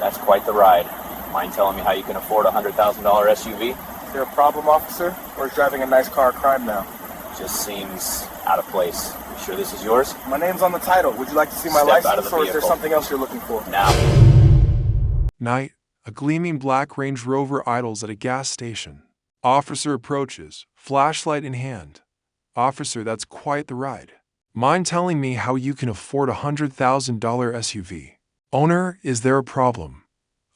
That's quite the ride. Mind telling me how you can afford a $100,000 SUV? Is there a problem, officer? Or is driving a nice car a crime now? Just seems out of place. You sure this is yours? My name's on the title. Would you like to see my Step out of license, the or is there vehicle. something else you're looking for? Now. Night, a gleaming black Range Rover idles at a gas station. Officer approaches, flashlight in hand. Officer, that's quite the ride. Mind telling me how you can afford a $100,000 SUV? Owner, is there a problem?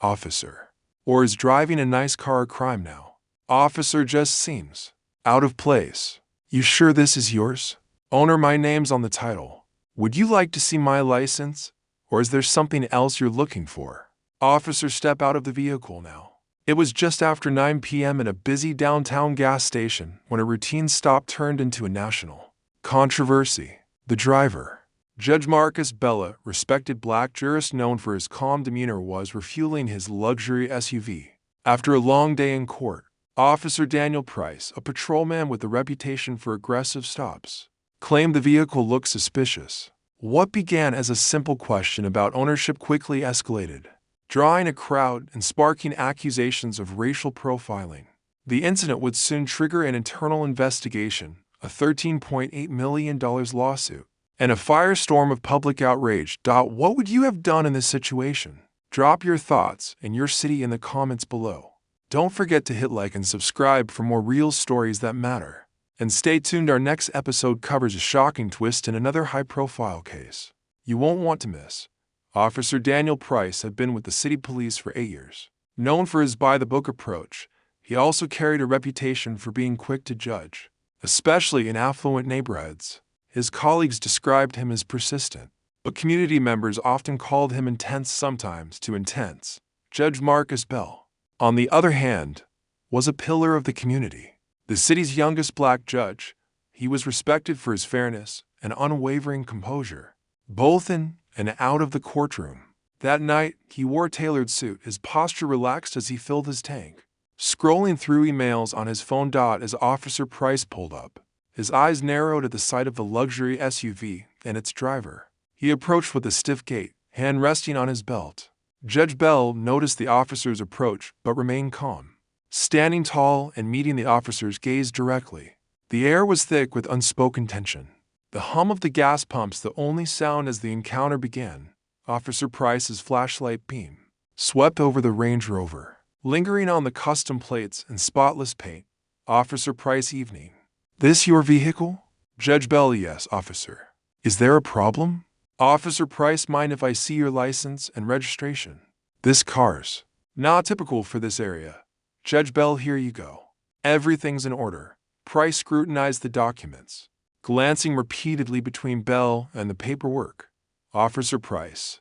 Officer. Or is driving a nice car a crime now? Officer, just seems out of place. You sure this is yours? Owner, my name's on the title. Would you like to see my license? Or is there something else you're looking for? Officer, step out of the vehicle now. It was just after 9 p.m. in a busy downtown gas station when a routine stop turned into a national controversy. The driver, Judge Marcus Bella, respected black jurist known for his calm demeanor, was refueling his luxury SUV. After a long day in court, Officer Daniel Price, a patrolman with a reputation for aggressive stops, claimed the vehicle looked suspicious. What began as a simple question about ownership quickly escalated, drawing a crowd and sparking accusations of racial profiling. The incident would soon trigger an internal investigation, a $13.8 million lawsuit, and a firestorm of public outrage. What would you have done in this situation? Drop your thoughts and your city in the comments below. Don't forget to hit like and subscribe for more real stories that matter. And stay tuned, our next episode covers a shocking twist in another high-profile case you won't want to miss. Officer Daniel Price had been with the city police for 8 years. Known for his by-the-book approach, he also carried a reputation for being quick to judge, especially in affluent neighborhoods. His colleagues described him as persistent, but community members often called him intense, sometimes too intense. Judge Marcus Bell, on the other hand, was a pillar of the community. The city's youngest black judge, he was respected for his fairness and unwavering composure, both in and out of the courtroom. That night, he wore a tailored suit, his posture relaxed as he filled his tank, scrolling through emails on his phone. As Officer Price pulled up, his eyes narrowed at the sight of the luxury SUV and its driver. He approached with a stiff gait, hand resting on his belt. Judge Bell noticed the officer's approach but remained calm, standing tall and meeting the officer's gaze directly. The air was thick with unspoken tension, the hum of the gas pumps the only sound as the encounter began. Officer Price's flashlight beam swept over the Range Rover, lingering on the custom plates and spotless paint. Officer Price, evening. This your vehicle? Judge Bell, yes, officer. Is there a problem? Officer Price, mind if I see your license and registration? This car's not typical for this area. Judge Bell, here you go. Everything's in order. Price scrutinized the documents, glancing repeatedly between Bell and the paperwork. Officer Price,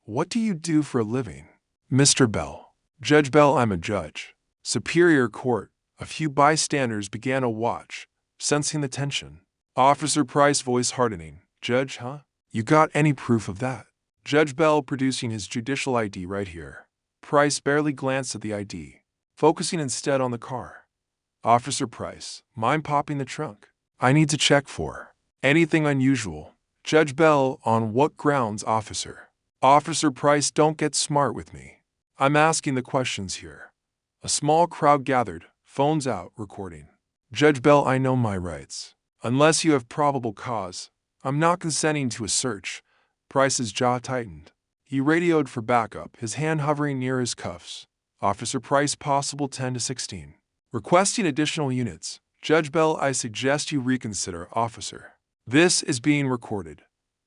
what do you do for a living? Mr. Bell. Judge Bell, I'm a judge. Superior Court. A few bystanders began to watch, sensing the tension. Officer Price, voice hardening. Judge, huh? You got any proof of that? Judge Bell, producing his judicial ID right here. Price barely glanced at the ID, focusing instead on the car. Officer Price, mind popping the trunk? I need to check for anything unusual. Judge Bell, on what grounds, officer? Officer Price, don't get smart with me. I'm asking the questions here. A small crowd gathered, phones out, recording. Judge Bell, I know my rights. Unless you have probable cause, I'm not consenting to a search. Price's jaw tightened. He radioed for backup, his hand hovering near his cuffs. Officer Price, possible 10 to 16. Requesting additional units. Judge Bell, I suggest you reconsider, officer. This is being recorded.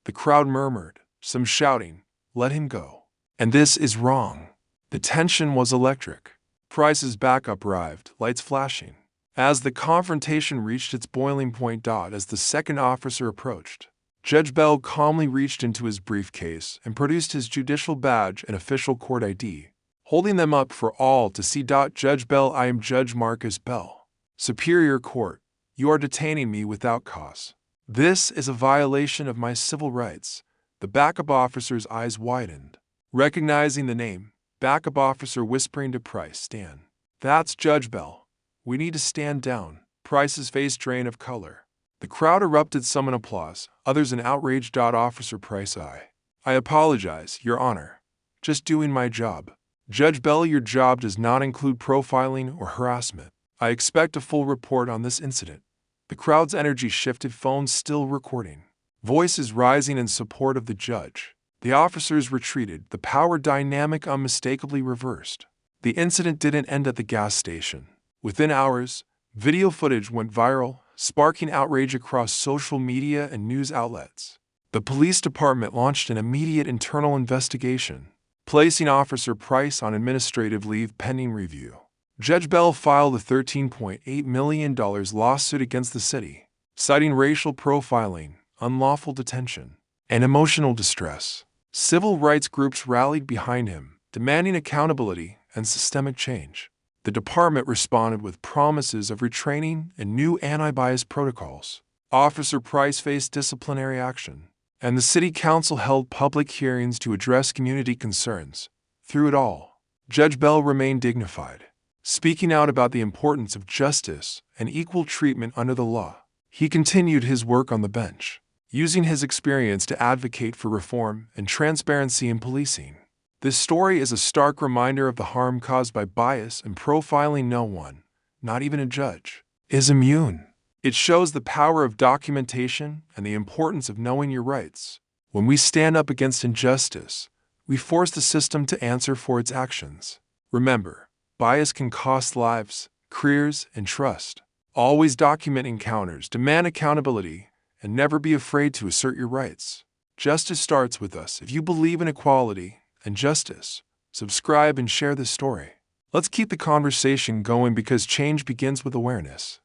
The crowd murmured, some shouting, let him go. And this is wrong. The tension was electric. Price's backup arrived, lights flashing. As the confrontation reached its boiling point. As the second officer approached, Judge Bell calmly reached into his briefcase and produced his judicial badge and official court ID, holding them up for all to see. Judge Bell, I am Judge Marcus Bell. Superior Court, you are detaining me without cause. This is a violation of my civil rights. The backup officer's eyes widened, recognizing the name. Backup officer whispering to Price, stand. That's Judge Bell. We need to stand down. Price's face drained of color. The crowd erupted, some in applause, others in outrage. Officer Price, I apologize, Your Honor. just doing my job. Judge Bell, your job does not include profiling or harassment. I expect a full report on this incident. The crowd's energy shifted, phones still recording. Voices rising in support of the judge. The officers retreated, the power dynamic unmistakably reversed. The incident didn't end at the gas station. Within hours, video footage went viral, sparking outrage across social media and news outlets. The police department launched an immediate internal investigation, placing Officer Price on administrative leave pending review. Judge Bell filed a $13.8 million lawsuit against the city, citing racial profiling, unlawful detention, and emotional distress. Civil rights groups rallied behind him, demanding accountability and systemic change. The department responded with promises of retraining and new anti-bias protocols. Officer Price faced disciplinary action, and the city council held public hearings to address community concerns. Through it all, Judge Bell remained dignified, speaking out about the importance of justice and equal treatment under the law. He continued his work on the bench, using his experience to advocate for reform and transparency in policing. This story is a stark reminder of the harm caused by bias and profiling. No one, not even a judge, is immune. It shows the power of documentation and the importance of knowing your rights. When we stand up against injustice, we force the system to answer for its actions. Remember, bias can cost lives, careers, and trust. Always document encounters, demand accountability, and never be afraid to assert your rights. Justice starts with us. If you believe in equality and justice, subscribe and share this story. Let's keep the conversation going because change begins with awareness.